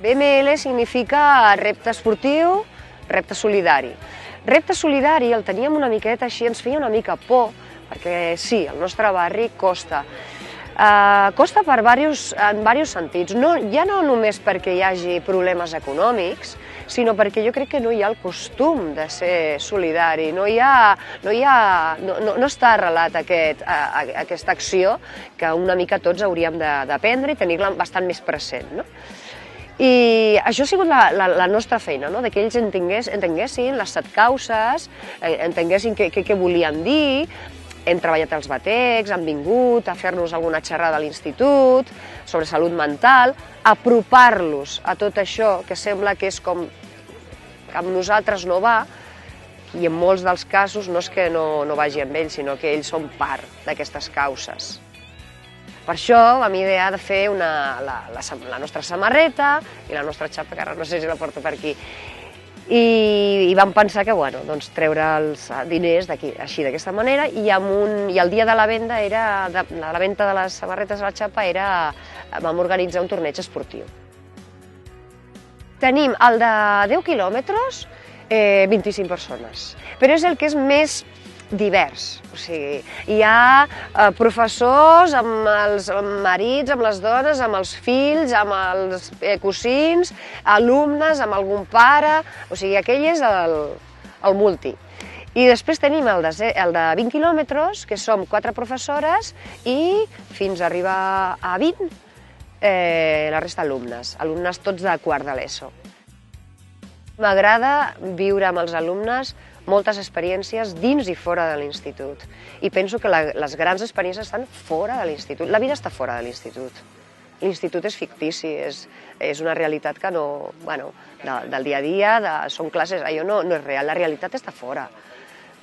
BML significa repte esportiu, repte solidari. Repte solidari el teníem una miqueta així, ens feia una mica por, perquè sí, el nostre barri costa. Costa en diversos sentits, ja no només perquè hi hagi problemes econòmics, sinó perquè jo crec que no hi ha el costum de ser solidari, no està arrelat aquesta acció que una mica tots hauríem d'aprendre i tenir-la bastant més present. I això ha sigut la nostra feina, que ells entenguessin les 7 causes, entenguessin què volien dir. Hem treballat els batecs, han vingut a fer-nos alguna xerrada a l'institut sobre salut mental, apropar-los a tot això que sembla que és com que amb nosaltres no va, i en molts dels casos no és que no vagi amb ells, sinó que ells són part d'aquestes causes. Per això vam idear de fer la nostra samarreta i la nostra xapa, que ara no sé si la porto per aquí, i vam pensar que treure els diners així d'aquesta manera, i el dia de la venda de les samarretes a la xapa vam organitzar un torneig esportiu. Tenim el de 10 quilòmetres, 25 persones, però és el que és més divers, o sigui, hi ha professors amb els marits, amb les dones, amb els fills, amb els cosins, alumnes, amb algun pare, o sigui, aquell és el multi. I després tenim el de 20 quilòmetres, que som 4 professores i fins a arribar a 20 la resta alumnes tots de quart de l'ESO. M'agrada viure amb els alumnes moltes experiències dins i fora de l'institut. I penso que les grans experiències estan fora de l'institut. La vida està fora de l'institut. L'institut és fictici, és una realitat que no... del dia a dia, són classes, allò no és real, la realitat està fora.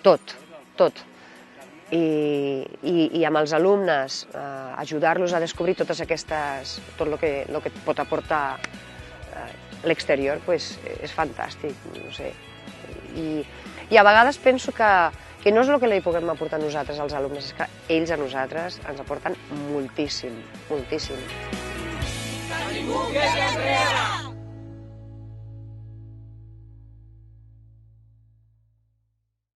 Tot. I amb els alumnes, ajudar-los a descobrir tot el que pot aportar l'exterior, és fantàstic, no sé. I a vegades penso que no és el que li puguem aportar nosaltres als alumnes, és que ells a nosaltres ens aporten moltíssim, moltíssim. Que ningú quedi enrere!